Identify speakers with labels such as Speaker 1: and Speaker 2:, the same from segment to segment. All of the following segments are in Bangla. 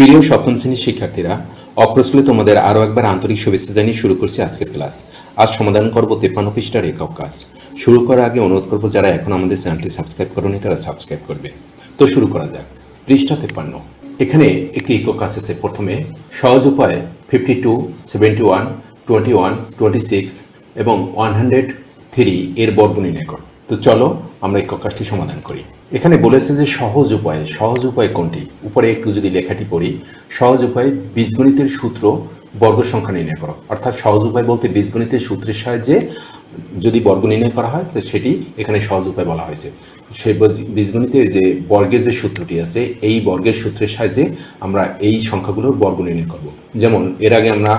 Speaker 1: প্রিয় সপ্তম শ্রেণীর শিক্ষার্থীরা, অপ্রস্তুলে তোমাদের আরও একবার আন্তরিক শুভেচ্ছা জানিয়ে শুরু করছি আজকের ক্লাস। আজ সমাধান করব 53 পৃষ্ঠার একক কাজ। শুরু করার আগে অনুরোধ করব, যারা এখন আমাদের চ্যানেলটি সাবস্ক্রাইব করোনি তারা সাবস্ক্রাইব করবে। তো শুরু করা যাক। পৃষ্ঠা 53। এখানে একটি একক কাজ আছে। প্রথমে সহজ উপায়ে 52, 71, 21, 26 এবং 103 এর বর্গ নির্ণয় করো। তো চলো আমরা একক কাজটি সমাধান করি। এখানে বলেছে যে সহজ উপায় কোনটি? উপরে একটু যদি লেখাটি পড়ি, সহজ উপায় বীজগণিতের সূত্র বর্গ সংখ্যা নির্ণয় করো। অর্থাৎ সহজ উপায় বলতে বীজগণিতের সূত্রের সাহায্যে যদি বর্গ নির্ণয় করা হয় তো সেটি এখানে সহজ উপায় বলা হয়েছে। সে বীজগণিতের যে বর্গের যে সূত্রটি আছে, এই বর্গের সূত্রের সাহায্যে আমরা এই সংখ্যাগুলোর বর্গ নির্ণয় করব। যেমন এর আগে আমরা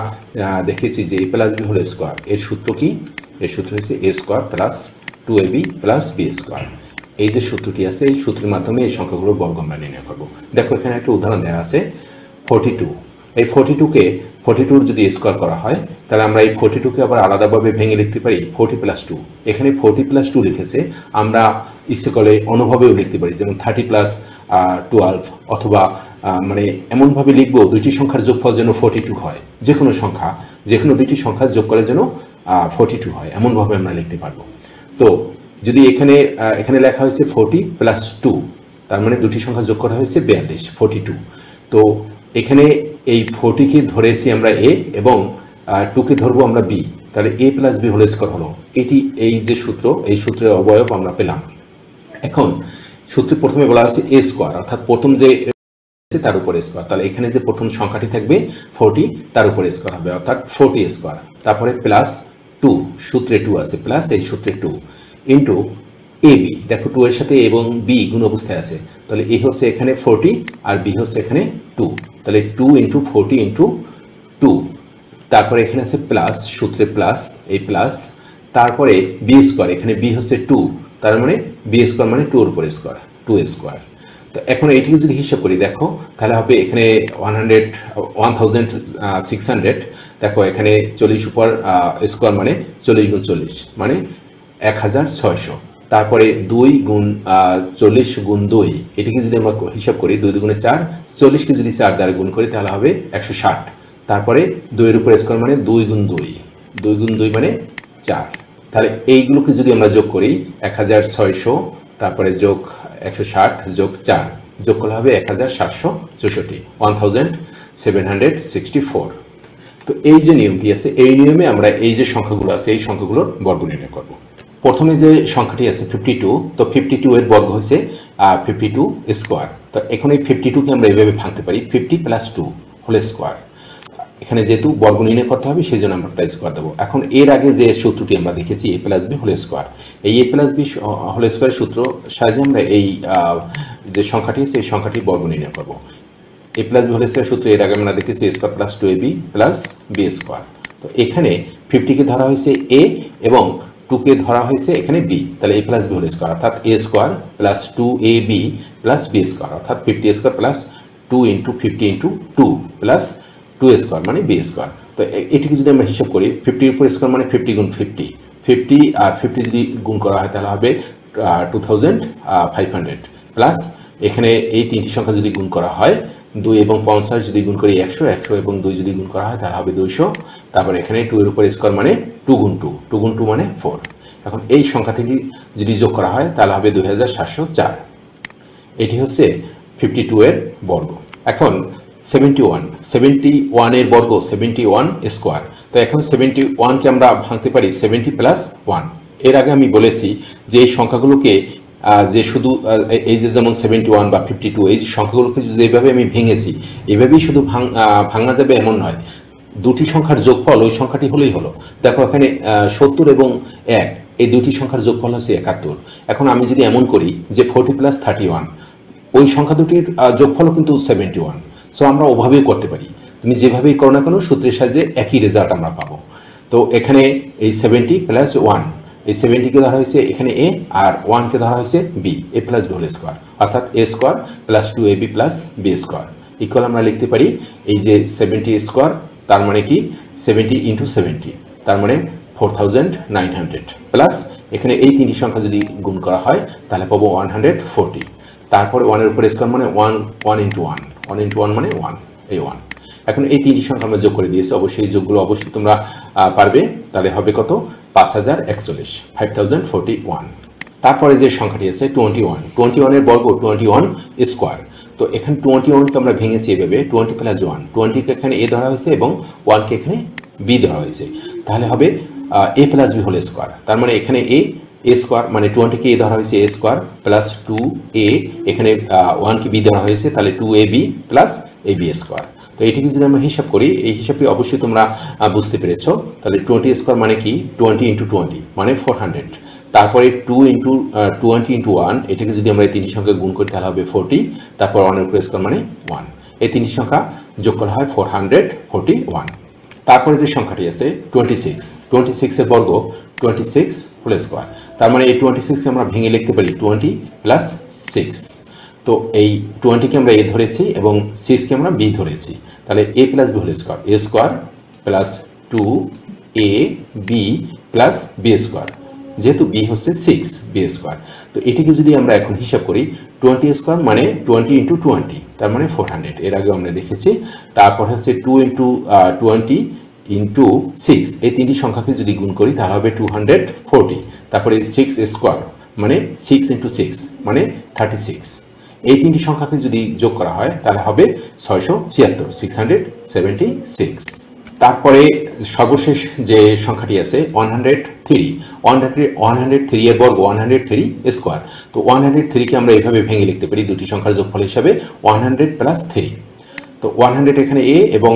Speaker 1: দেখেছি যে a plus B whole square, এর সূত্র কি? এর সূত্র হচ্ছে a square plus 2ab plus B square. এই যে সূত্রটি আছে, এই সূত্রের মাধ্যমে এই সংখ্যাগুলোর বর্গ আমরা নির্ণয় করব। দেখো এখানে একটা উদাহরণ দেওয়া আছে 42। এই 42কে 42 যদি স্কোয়ার করা হয় তাহলে আমরা এই 42কে আবার আলাদাভাবে ভেঙে লিখতে পারি 40 প্লাস 2। এখানে 40 প্লাস 2 লিখেছে, আমরা ইচ্ছে করে অন্যভাবেও লিখতে পারি, যেমন 30 প্লাস 12, অথবা মানে এমনভাবে লিখবো দুইটি সংখ্যার যোগফল যেন 42 হয়। যে কোনো দুইটি সংখ্যা যোগ করে যেন 42 হয়, এমনভাবে আমরা লিখতে পারবো। তো যদি এখানে লেখা হয়েছে 40 প্লাস 2, তার মানে দুটি সংখ্যা যোগ করা হয়েছে 42, 42। তো এখানে এই 40কে ধরেছি আমরা a এবং 2কে ধরবো আমরা b, তাহলে a plus b whole square হলো। এটি এই যে সূত্র, এই সূত্রের অবয়ব আমরা পেলাম। এখন সূত্রে প্রথমে বলা হচ্ছে a স্কোয়ার, অর্থাৎ প্রথম যে তার উপরে স্কোয়ার, তাহলে এখানে যে প্রথম সংখ্যাটি থাকবে 40, তার উপরে স্কোয়ার হবে, অর্থাৎ 40 স্কোয়ার। তারপরে প্লাস 2, সূত্রে 2 আছে, প্লাস এই সূত্রে 2 ইন্টু ab। দেখো 2 এর সাথে এবং b গুণ অবস্থায় আছে, তাহলে a হচ্ছে এখানে 40 আর b হচ্ছে এখানে 2, তাহলে 2 ইন্টু 40 ইন্টু 2। তারপরে এখানে আছে প্লাস, সূত্রে প্লাস, এই প্লাস, তারপরে b স্কোয়ার, এখানে b হচ্ছে 2, তার মানে b স্কোয়ার মানে 2 এর উপরে স্কোয়ার, 2 স্কোয়ার। তো এখন এটিকে যদি হিসাব করি, দেখো তাহলে হবে এখানে 1600। দেখো এখানে 40 উপর স্কোয়ার মানে 40 গুণ 40 মানে 1600। তারপরে 2 গুণ 40 গুণ 2, এটিকে যদি আমরা হিসাব করি 2 দুগুণে 4, 40কে যদি 4 দ্বারা গুণ করি তাহলে হবে 160। তারপরে 2 এর উপর স্কোয়ার মানে 2 গুণ 2, 2 গুণ 2 মানে 4। তাহলে এইগুলোকে যদি আমরা যোগ করি 1600, তারপরে যোগ 160 যোগ 4, যোগ করলে হবে 1764, 1764। তো এই যে নিয়মটি আছে, এই নিয়মে আমরা এই যে সংখ্যাগুলো আছে এই সংখ্যাগুলোর বর্গ নির্ণয় করব। প্রথমে যে সংখ্যাটি আছে 52, তো 52 এর বর্গ হচ্ছে 52 স্কোয়ার। তো এখন এই 52কে আমরা এইভাবে ভাঙতে পারি 50 প্লাস 2 হোল স্কোয়ার। এখানে যেহেতু বর্গ নির্ণয় করতে হবে সেই জন্য আমরা একটা স্কোয়ার দেবো। এখন এর আগে যে সূত্রটি আমরা দেখেছি a plus B whole square, এই a প্লাস বি হোল স্কোয়ারের সূত্র সাহায্যে আমরা এই যে সংখ্যাটি আছে এই সংখ্যাটির বর্গ নির্ণয় করবো। a plus B whole square সূত্র এর আগে আমরা দেখেছি a square plus 2ab plus B square. তো এখানে 50কে ধরা হয়েছে a এবং 2কে ধরা হয়েছে এখানে b, তাহলে a plus B whole square অর্থাৎ a square plus 2ab plus B square, অর্থাৎ 50 square plus 2 into 50 into 2 plus 2 square মানে বি স্কোয়ার। তো এটিকে যদি আমরা হিসাব করি 50 উপর স্কোয়ার মানে 50 গুণ 50, 50 আর 50 যদি গুণ করা হয় তাহলে হবে 2500, প্লাস এখানে এই তিনটি সংখ্যা যদি গুণ করা হয় 2 এবং 50 যদি গুণ করি 100, 100 এবং 2 যদি গুণ করা হয় তাহলে হবে 200। তারপর এখানে 2 এর উপর স্কোয়ার মানে 2 গুণ 2, 2 গুণ 2 মানে 4। এখন এই সংখ্যা থেকে যদি যোগ করা হয় তাহলে হবে 2704। এটি হচ্ছে 52 এর বর্গ। এখন 71 এর বর্গ 71 স্কোয়ার। তো এখন 71কে আমরা ভাঙতে পারি 70 প্লাস 1। এর আগে আমি বলেছি যে এই সংখ্যাগুলোকে যে শুধু এই যে যেমন 71 বা 52, এই সংখ্যাগুলোকে যদি এইভাবে আমি ভেঙেছি, এইভাবেই শুধু ভাঙা যাবে এমন নয়, দুটি সংখ্যার যোগফল ওই সংখ্যাটি হলেই হলো। দেখো এখানে 70 এবং 1, এই দুটি সংখ্যার যোগফল হচ্ছে 71। এখন আমি যদি এমন করি যে 40 প্লাস 31, ওই সংখ্যা দুটির যোগফলও কিন্তু 71। সো আমরা ওভাবেই করতে পারি, তুমি যেভাবেই করো না কেন সূত্রের সাহায্যে একই রেজাল্ট আমরা পাবো। তো এখানে এই 70 প্লাস 1, এই 70কে ধরা হয়েছে এখানে a আর 1কে ধরা হয়েছে b, a plus B whole square, অর্থাৎ a square plus 2ab plus B square equal আমরা লিখতে পারি এই যে 70 স্কোয়ার, তার মানে কি 70 ইন্টু 70, তার মানে 4900, প্লাস এখানে এই তিনটি সংখ্যা যদি গুণ করা হয় তাহলে পাবো 140। তারপরে 1 এর উপর স্কোয়ার মানে 1 ইন্টু 1, 1 into 1 মানে 1, এই 1। এখন এই তিনটি সংখ্যা আমরা যোগ করে দিয়েছি, অবশ্যই এই যোগগুলো অবশ্যই তোমরা পারবে। তাহলে হবে কত? 5041, 5041। তারপরে যে সংখ্যাটি আছে 21, 21 এর বর্গ 21 স্কোয়ার। তো এখানে 21কে আমরা ভেঙেছি এভাবে 20 প্লাস 1, 20কে এখানে এ ধরা হয়েছে এবং 1কে এখানে বি ধরা হয়েছে। তাহলে হবে এ প্লাস বি হোল স্কোয়ার। তার মানে এখানে এ স্কোয়ার মানে 20কে এ ধরা হয়েছে এ স্কোয়ার প্লাস 2a, এখানে 1কে বি ধরা হয়েছে, তাহলে 2ab প্লাস ab স্কোয়ার। তো এটিকে যদি আমরা হিসাব করি, এই হিসাবটি অবশ্যই তোমরা বুঝতে পেরেছো। তাহলে 20 স্কোয়ার মানে কি? 20 ইন্টু 20 মানে 400। তারপরে 2 ইন্টু 20 ইন্টু 1, এটাকে যদি আমরা এই তিনটি সংখ্যা গুণ করি তাহলে হবে 40। তারপর 1 এর উপর স্কোয়ার মানে 1। এই তিনটি সংখ্যা যোগ করা হয় 441। তারপরে যে সংখ্যাটি আছে 26, 26 এর বর্গ 26 হোল স্কোয়ার। তার মানে এই 26কে আমরা ভেঙে লিখতে পারি 20 প্লাস 6। তো এই 20কে আমরা এ ধরেছি এবং 6কে আমরা বি ধরেছি। তাহলে a plus B whole square, a square plus 2ab plus B square, যেহেতু বি হচ্ছে 6 বি স্কোয়ার। তো এটিকে যদি আমরা এখন হিসাব করি 20 স্কোয়ার মানে 20 ইন্টু 20, তার মানে 400, এর আগে আমরা দেখেছি। তারপর হচ্ছে 2 ইন্টু 20 ইন্টু 6, এই তিনটি সংখ্যাকে যদি গুণ করি তাহলে হবে 240। তারপরে 6 স্কোয়ার মানে 6 ইন্টু 6 মানে 36। এই তিনটি সংখ্যাকে যদি যোগ করা হয় তাহলে হবে 676, 676। তারপরে সর্বশেষ যে সংখ্যাটি আছে 103, 103 এর বর্গ 103 স্কোয়ার। তো 103কে আমরা এইভাবে ভেঙে লিখতে পারি দুটি সংখ্যার যোগফল হিসাবে 100 প্লাস 3। তো 100 এখানে এ এবং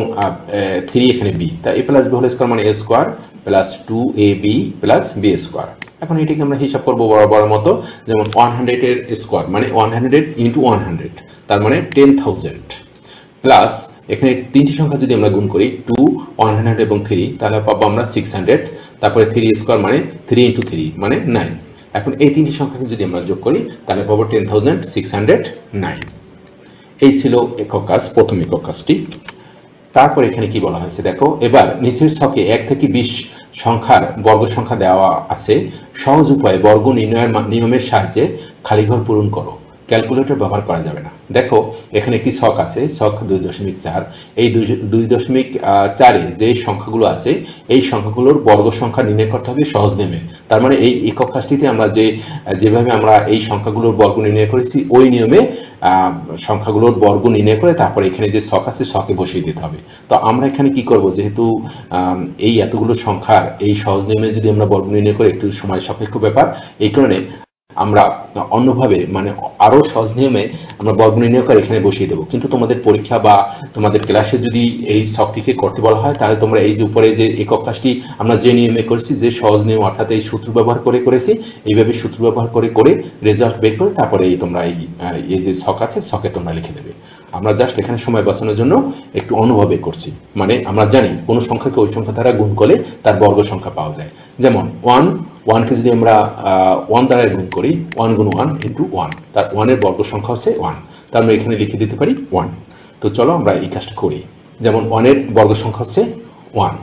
Speaker 1: 3 এখানে বি, তা a plus B whole square মানে a square plus 2ab plus B square. এখন এটিকে আমরা হিসাব করবো বড় মতো, যেমন 100 এর স্কোয়ার মানে 100 ইন্টু 100, তার মানে 10,000 প্লাস এখানে তিনটি সংখ্যা যদি আমরা গুণ করি 2, 100 এবং 3, তাহলে পাবো আমরা 600। তারপরে 3 স্কোয়ার মানে 3 ইন্টু 3 মানে 9। এখন এই তিনটি সংখ্যাকে যদি আমরা যোগ করি তাহলে পাবো 10,609। এই ছিল একক কাজ, প্রথম একক কাজটি। তারপর এখানে কি বলা হয়েছে দেখো, এবার নিচের ছকে 1 থেকে 20 সংখ্যার বর্গ সংখ্যা দেওয়া আছে, সহজ উপায়ে বর্গ নির্ণয়ের নিয়মের সাহায্যে খালিঘর পূরণ করো। ক্যালকুলেটর ব্যবহার করা যাবে না। দেখো এখানে একটি ছক আছে, ছক 2.4। এই 2.4-এ যে সংখ্যাগুলো আছে এই সংখ্যাগুলোর বর্গ সংখ্যা নির্ণয় করতে হবে সহজ নিয়মে। তার মানে এই একক কাজটিতে আমরা যেভাবে আমরা এই সংখ্যাগুলোর বর্গ নির্ণয় করেছি ওই নিয়মে সংখ্যাগুলোর বর্গ নির্ণয় করে তারপর এখানে যে ছক আছে ছকে বসিয়ে দিতে হবে। তো আমরা এখানে কি করব, যেহেতু এই এতগুলো সংখ্যার এই সহজ নিয়মে যদি আমরা বর্গ নির্ণয় করে একটু সময় সাপেক্ষ ব্যাপার, এই কারণে আমরা অন্যভাবে মানে আরও সহজ নিয়মে আমরা বর্গ নির্ণয় করে এখানে বসিয়ে দেবো। কিন্তু তোমাদের পরীক্ষা বা তোমাদের ক্লাসে যদি এই ছকটিকে করতে বলা হয় তাহলে তোমরা এই যে উপরে যে একক কাজটি আমরা যে নিয়মে করেছি, যে সহজ নিয়ম অর্থাৎ এই সূত্র ব্যবহার করে করেছি, এইভাবে সূত্র ব্যবহার করে রেজাল্ট বের করে তারপরে এই তোমরা এই যে ছক আছে ছকে তোমরা লিখে দেবে। আমরা জাস্ট এখানে সময় বাঁচানোর জন্য একটু অনুভবে করছি। মানে আমরা জানি কোনো সংখ্যাকে ওই সংখ্যা দ্বারা গুণ করলে তার বর্গ সংখ্যা পাওয়া যায়। যেমন 1কে যদি আমরা 1 দ্বারা গুণ করি 1 গুণ 1 ইন্টু 1, তার 1-এর বর্গ সংখ্যা হচ্ছে 1, তার আমরা এখানে লিখে দিতে পারি 1। তো চলো আমরা এই কাজটা করি। যেমন 1-এর বর্গ সংখ্যা হচ্ছে 1,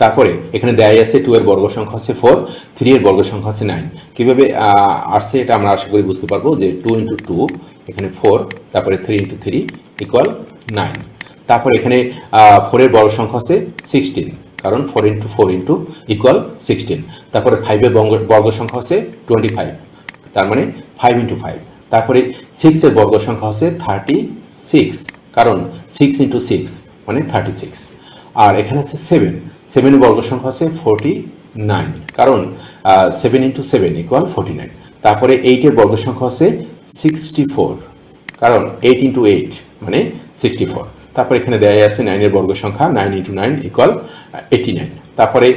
Speaker 1: তারপরে এখানে দেয়াই আছে 2-এর বর্গ সংখ্যা হচ্ছে 4, 3-এর বর্গ সংখ্যা হচ্ছে 9। কীভাবে আসছে এটা আমরা আশা করি বুঝতে পারবো যে 2 ইন্টু 2 এখানে 4, তারপরে 3 ইন্টু 3 ইকুয়াল 9। তারপরে এখানে 4-এর বর্গ সংখ্যা হচ্ছে 16, কারণ 4 ইন্টু 4 ইন্টু ইকুয়াল 16। তারপরে 5-এর বর্গ সংখ্যা হচ্ছে 25, তার মানে 5 ইন্টু 5। তারপরে 6-এর বর্গ সংখ্যা হচ্ছে 36, কারণ 6 ইন্টু 6 মানে 36। আর এখানে আছে 7-এর বর্গ সংখ্যা হচ্ছে 49, কারণ 7 ইন্টু 7 ইকুয়াল 49। তারপরে 8-এর বর্গ সংখ্যা হচ্ছে 64, কারণ 8 ইন্টু 8 মানে 64। তারপরে এখানে দেয়া আছে 9-এর বর্গ সংখ্যা 9 ইন্টু 9 ইকুয়াল 89। তারপরে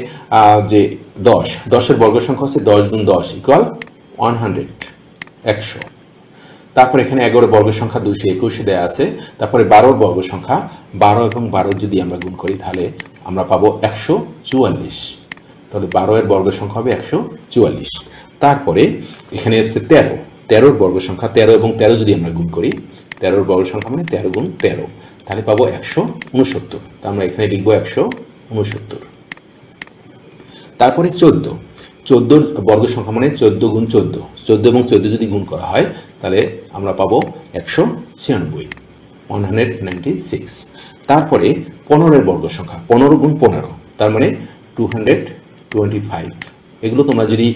Speaker 1: যে 10-এর বর্গ সংখ্যা হচ্ছে 10 গুণ 10 ইকুয়াল 100। তারপর এখানে 11-এর বর্গ সংখ্যা 221 দেওয়া আছে। তারপরে 12-এর বর্গ সংখ্যা 12 এবং 12 যদি আমরা গুণ করি তাহলে আমরা পাবো 144। তাহলে 12-এর বর্গ সংখ্যা হবে 144। তারপরে এখানে আছে 13-এর বর্গ সংখ্যা 13 এবং 13 যদি আমরা গুণ করি, 13-এর বর্গ সংখ্যা মানে 13 গুণ 13, তাহলে পাবো 169। তা আমরা এখানে লিখবো 169। তারপরে 14-এর বর্গ সংখ্যা মানে 14 গুণ 14, 14 এবং 14 যদি গুণ করা হয় তাহলে আমরা পাবো 196। 196। তারপরে 15-এর বর্গ সংখ্যা, 15 গুণ 15, তার মানে 225। এগুলো তোমরা যদি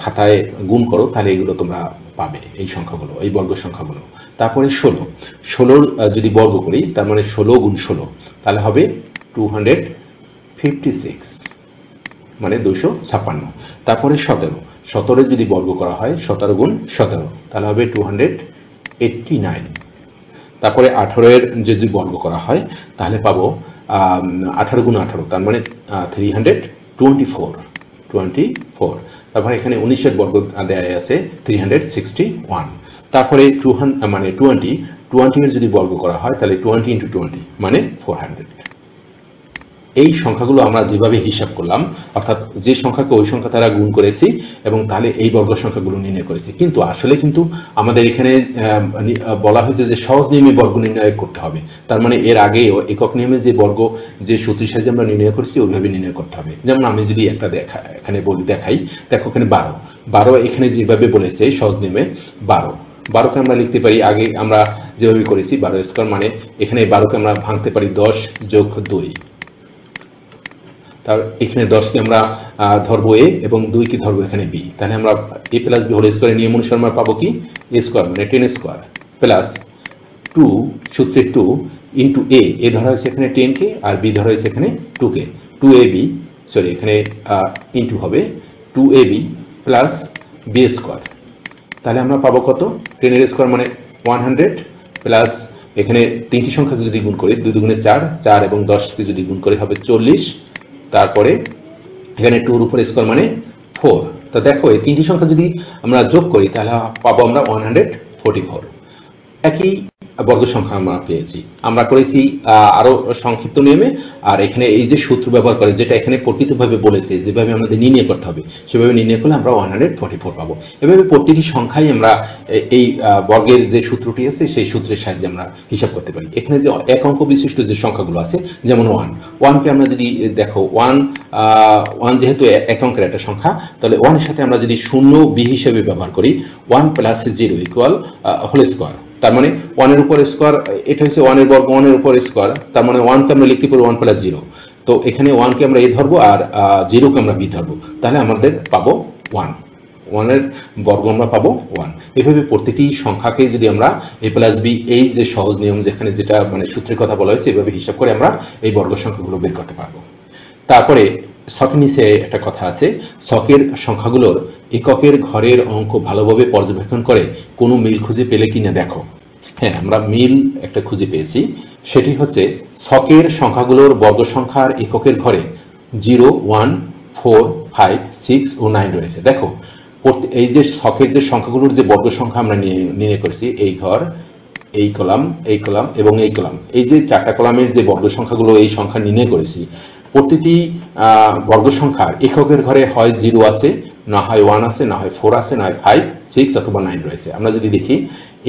Speaker 1: খাতায় গুণ করো তাহলে এগুলো তোমরা পাবে, এই সংখ্যাগুলো, এই বর্গ সংখ্যাগুলো। তারপরে 16 যদি বর্গ করি তার মানে 16 গুণ 16, তাহলে হবে 256, মানে 256। তারপরে 17 যদি বর্গ করা হয় 17 গুণ 17, তাহলে হবে 289। তারপরে 18-এর যদি বর্গ করা হয় তাহলে পাবো 18 গুণ 18, তার মানে 324। তারপরে এখানে 19-এর বর্গ দেয়া আছে 361। তারপরে 20 এর যদি বর্গ করা হয় তাহলে 20 × 20 মানে 400। এই সংখ্যাগুলো আমরা যেভাবে হিসাব করলাম, অর্থাৎ যে সংখ্যাকে ওই সংখ্যা দ্বারা গুণ করেছি এবং তাহলে এই বর্গ সংখ্যাগুলো নির্ণয় করেছি। কিন্তু আসলে কিন্তু আমাদের এখানে বলা হয়েছে যে সহজ নিয়মে বর্গ নির্ণয় করতে হবে। তার মানে এর আগে একক নিয়মে যে বর্গ, যে সূত্রের সাহায্যে আমরা নির্ণয় করেছি ওইভাবে নির্ণয় করতে হবে। যেমন আমি যদি একটা এখানে দেখাই, দেখো এখানে 12 এখানে যেভাবে বলেছে সহজ নিয়মে 12কে আমরা লিখতে পারি, আগে আমরা যেভাবে করেছি 12 স্কোয়ার, মানে এখানে 12কে আমরা ভাঙতে পারি 10 + 2। তার এখানে 10কে আমরা ধরবো a এবং 2কে ধরবো এখানে b, তাহলে আমরা a + b হোল স্কোয়ারের নিয়ম অনুসারে আমরা পাবো কি a স্কোয়ার মানে 10 স্কোয়ার প্লাস 2 সূত্রে 2 ইন্টু a ধরা হয়েছে এখানে 10কে আর b ধরা হয়েছে এখানে 2কে, 2ab সরি এখানে ইন্টু হবে 2ab প্লাস b স্কোয়ার। তাহলে আমরা পাবো কত, 10 স্কোয়ার মানে 100 প্লাস এখানে তিনটি সংখ্যাকে যদি গুণ করি 2 × 4, 4 এবং 10কে যদি গুণ করি হবে 40। তারপরে এখানে 2-র উপর স্কোয়ার মানে 4। তো দেখো এই তিনটি সংখ্যা যদি আমরা যোগ করি তাহলে পাবো আমরা 144। একই বর্গ সংখ্যা আমরা পেয়েছি, আমরা করেছি আরও সংক্ষিপ্ত নিয়মে। আর এখানে এই যে সূত্র ব্যবহার করে, যেটা এখানে প্রকৃতভাবে বলেছে যেভাবে আমাদের নির্ণয় করতে হবে সেভাবে নির্ণয় করলে আমরা 144 পাবো। এভাবে প্রতিটি সংখ্যায় আমরা এই বর্গের যে সূত্রটি আছে সেই সূত্রের সাহায্যে আমরা হিসাব করতে পারি। এখানে যে এক অঙ্ক বিশিষ্ট যে সংখ্যাগুলো আছে, যেমন 1কে আমরা যদি দেখো 1 যেহেতু এক অঙ্কের একটা সংখ্যা, তাহলে 1-এর সাথে আমরা যদি 0 b হিসেবে ব্যবহার করি 1 + 0 = হোল স্কোয়ার, তার মানে 1-এর উপর স্কোয়ার, এটা হচ্ছে 1-এর বর্গ 1-এর উপর স্কোয়ার, তার মানে 1কে আমরা লিখতে পারি 1 + 0। তো এখানে 1কে আমরা a ধরবো আর 0কে আমরা b ধরবো, তাহলে আমাদের পাবো 1-এর বর্গ আমরা পাবো 1। এভাবে প্রতিটি সংখ্যাকে যদি আমরা a + b এই যে সহজ নিয়ম যেখানে যেটা মানে সূত্রের কথা বলা হয়েছে এভাবে হিসাব করে আমরা এই বর্গ সংখ্যাগুলো বের করতে পারবো। তারপরে ছকের নিচে একটা কথা আছে, ছকের সংখ্যাগুলোর এককের ঘরের অঙ্ক ভালোভাবে পর্যবেক্ষণ করে কোনো মিল খুঁজে পেলে কিনা দেখো। হ্যাঁ, আমরা মিল একটা খুঁজে পেয়েছি, সেটি হচ্ছে ছকের সংখ্যাগুলোর বর্গ সংখ্যার এককের ঘরে 0, 1, 4, 5, 6 ও 9 রয়েছে। দেখো এই যে ছকের যে সংখ্যাগুলোর যে বর্গ সংখ্যা আমরা নির্ণয় করেছি, এই ঘর, এই কলাম, এই কলাম এবং এই কলাম, এই যে 4টা কলামের যে বর্গ সংখ্যাগুলো এই সংখ্যা নির্ণয় করেছি, প্রতিটি বর্গ সংখ্যার এককের ঘরে হয় 0 আছে, না হয় 1 আছে, না হয় 4 আছে, না হয় 5, 6 অথবা 9 রয়েছে। আমরা যদি দেখি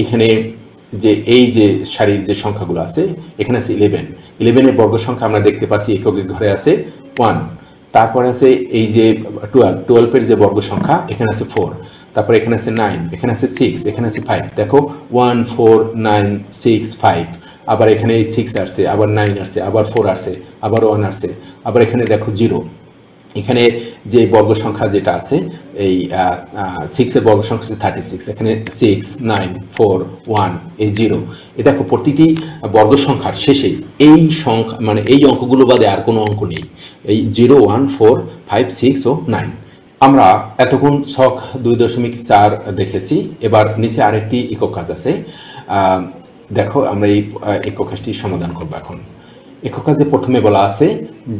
Speaker 1: এখানে যে এই যে সারির যে সংখ্যাগুলো আছে, এখানে আছে 11-এর বর্গ সংখ্যা আমরা দেখতে পাচ্ছি এককের ঘরে আছে 1। তারপরে আছে এই যে 12-এর যে বর্গ সংখ্যা এখানে আছে 4, তারপরে এখানে আছে 9, এখানে আছে 6, এখানে আছে 5। দেখো 1, 4, 9, 6, 5, আবার এখানে এই 6 আসছে, আবার 9 আসছে, আবার 4 আসছে, আবার 1 আসছে, আবার এখানে দেখো 0। এখানে যে বর্গ সংখ্যা যেটা আছে এই 6-এর বর্গ সংখ্যা হচ্ছে 36, এখানে 6, 9, 4, 1, এই 0। এ দেখো প্রতিটি বর্গ সংখ্যার শেষে এই সংখ্যা মানে এই অঙ্কগুলো বাদে আর কোনো অঙ্ক নেই, এই 0, 1, 4, 5, 6 ও 9। আমরা এতক্ষণ ছক 2.4 দেখেছি। এবার নিচে আরেকটি একক কাজ আছে, দেখো আমরা এই একক কাজটি সমাধান করবো। এখন একক কাজে প্রথমে বলা আছে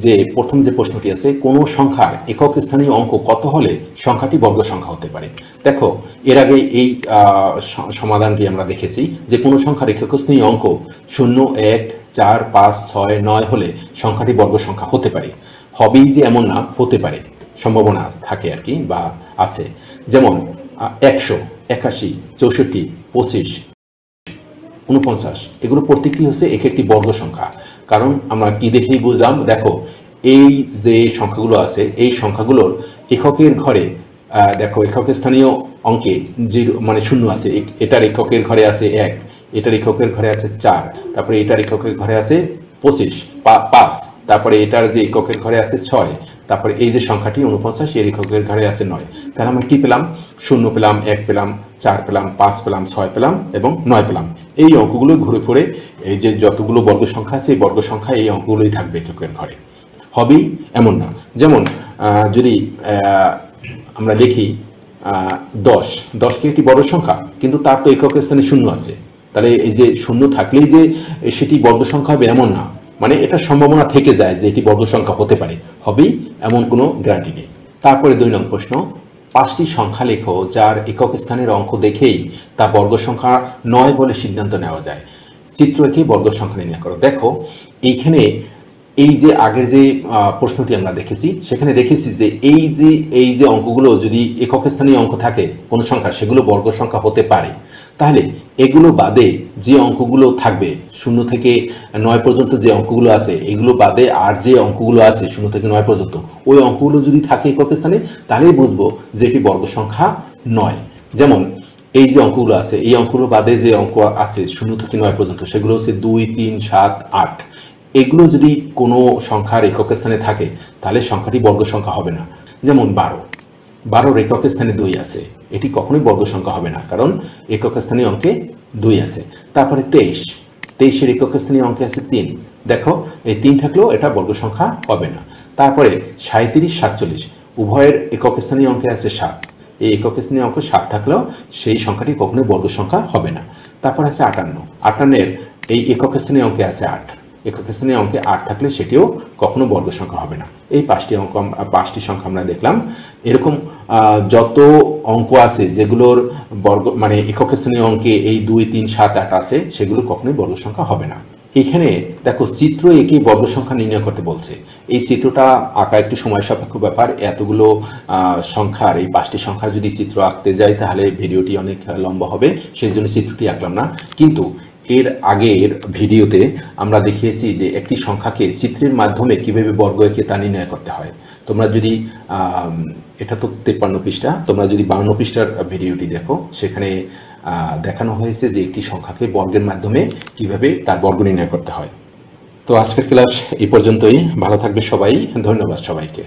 Speaker 1: যে প্রথম যে প্রশ্নটি আছে, কোনো সংখ্যার একক স্থানীয় অঙ্ক কত হলে সংখ্যাটি বর্গ সংখ্যা হতে পারে। দেখো এর আগে এই সমাধানটি আমরা দেখেছি যে কোনো সংখ্যার একক স্থানীয় অঙ্ক 0, 1, 4, 5, 6, 9 হলে সংখ্যাটি বর্গ সংখ্যা হতে পারে। হবেই যে এমন না, হতে পারে, সম্ভাবনা থাকে আর কি, বা আছে। যেমন 100, 81, 64, 25, 49, এগুলো প্রত্যেকটি হচ্ছে এক একটি বর্গ সংখ্যা। কারণ আমরা কি দেখেই বুঝলাম, দেখো এই যে সংখ্যাগুলো আছে এই সংখ্যাগুলোর এককের ঘরে দেখো একক স্থানীয় অঙ্কে 0 মানে 0 আছে, এটার এককের ঘরে আছে 1, এটার এককের ঘরে আছে 4, তারপরে এটার এককের ঘরে আছে 25, 5, তারপরে এটার যে এককের ঘরে আছে 6, তারপরে এই যে সংখ্যাটি 49 এর এককের ঘরে আছে 9। তাহলে আমরা কি পেলাম? 0 পেলাম, 1 পেলাম, 4 পেলাম, 5 পেলাম, 6 পেলাম এবং 9 পেলাম। এই অঙ্কগুলো ঘুরে ফিরে এই যে যতগুলো বর্গ সংখ্যা আছে এই বর্গ সংখ্যা এই অঙ্কগুলোই থাকবে এককের ঘরে। হবেই এমন না। যেমন যদি আমরা লিখি 10কে একটি বর্গ সংখ্যা, কিন্তু তার তো একক স্থানে 0 আছে। তাহলে এই যে 0 থাকলেই যে সেটি বর্গ সংখ্যা হবে এমন না, মানে এটা সম্ভাবনা থেকে যায় যে এটি বর্গ সংখ্যা হতে পারে, হবেই এমন কোনো গ্যারান্টি নেই। তারপরে 2 নং প্রশ্ন, 5টি সংখ্যা লেখো যার একক স্থানের অঙ্ক দেখেই তা বর্গ সংখ্যা নয় বলে সিদ্ধান্ত নেওয়া যায়। চিত্র এঁকে বর্গ সংখ্যা নির্ণয় করো। দেখো এইখানে এই যে আগের যে প্রশ্নটি আমরা দেখেছি সেখানে দেখেছি যে এই যে অঙ্কগুলো যদি একক স্থানীয় অঙ্ক থাকে কোন সংখ্যা, সেগুলো বর্গ সংখ্যা হতে পারে। তাহলে এগুলো বাদে যে অঙ্কগুলো থাকবে 0 থেকে 9 পর্যন্ত যে অঙ্কগুলো আছে এগুলো বাদে আর যে অঙ্কগুলো আছে 0 থেকে 9 পর্যন্ত, ওই অঙ্কগুলো যদি থাকে একক স্থানে তাহলেই বুঝবো যে এটি বর্গ সংখ্যা নয়। যেমন এই যে অঙ্কগুলো আছে এই অঙ্কগুলো বাদে যে অঙ্ক আছে 0 থেকে 9 পর্যন্ত সেগুলো হচ্ছে 2, 3, 7, 8। এগুলো যদি কোনো সংখ্যার একক স্থানে থাকে তাহলে সংখ্যাটি বর্গ সংখ্যা হবে না। যেমন 12 একক স্থানে 2 আছে, এটি কখনোই বর্গ সংখ্যা হবে না, কারণ একক স্থানীয় অঙ্কে 2 আছে। তারপরে 23 এর একক স্থানীয় অঙ্কে আছে 3, দেখো এই 3 থাকলেও এটা বর্গ সংখ্যা হবে না। তারপরে 37, 47 উভয়ের একক স্থানীয় অঙ্কে আছে 7, এই একক স্থানীয় অঙ্ক 7 থাকলেও সেই সংখ্যাটি কখনোই বর্গ সংখ্যা হবে না। তারপর আছে 58 এর এই একক স্থানীয় অঙ্কে আছে 8, একক স্থানীয় অঙ্কে 8 থাকলে সেটিও কখনো বর্গ সংখ্যা হবে না। এই 5টি সংখ্যা আমরা দেখলাম। এরকম যত অঙ্ক আছে যেগুলোর বর্গ মানে একক স্থানীয় অঙ্কে এই 2, 3, 7, 8 আছে সেগুলো কখনোই বর্গ সংখ্যা হবে না। এখানে দেখো চিত্র এঁকে বর্গ সংখ্যা নির্ণয় করতে বলছে। এই চিত্রটা আঁকা একটু সময় সাপেক্ষ ব্যাপার। এতগুলো সংখ্যার এই 5টি সংখ্যার যদি চিত্র আঁকতে যাই তাহলে ভিডিওটি অনেক লম্বা হবে, সেই জন্য চিত্রটি আঁকলাম না। কিন্তু এর আগের ভিডিওতে আমরা দেখিয়েছি যে একটি সংখ্যাকে চিত্রের মাধ্যমে কিভাবে বর্গ এঁকে তা নির্ণয় করতে হয়। তোমরা যদি এটা তো 53 পৃষ্ঠা, তোমরা যদি 52 পৃষ্ঠার ভিডিওটি দেখো সেখানে দেখানো হয়েছে যে একটি সংখ্যাকে বর্গের মাধ্যমে কিভাবে তার বর্গ নির্ণয় করতে হয়। তো আজকের ক্লাস এই পর্যন্তই। ভালো থাকবে সবাই, ধন্যবাদ সবাইকে।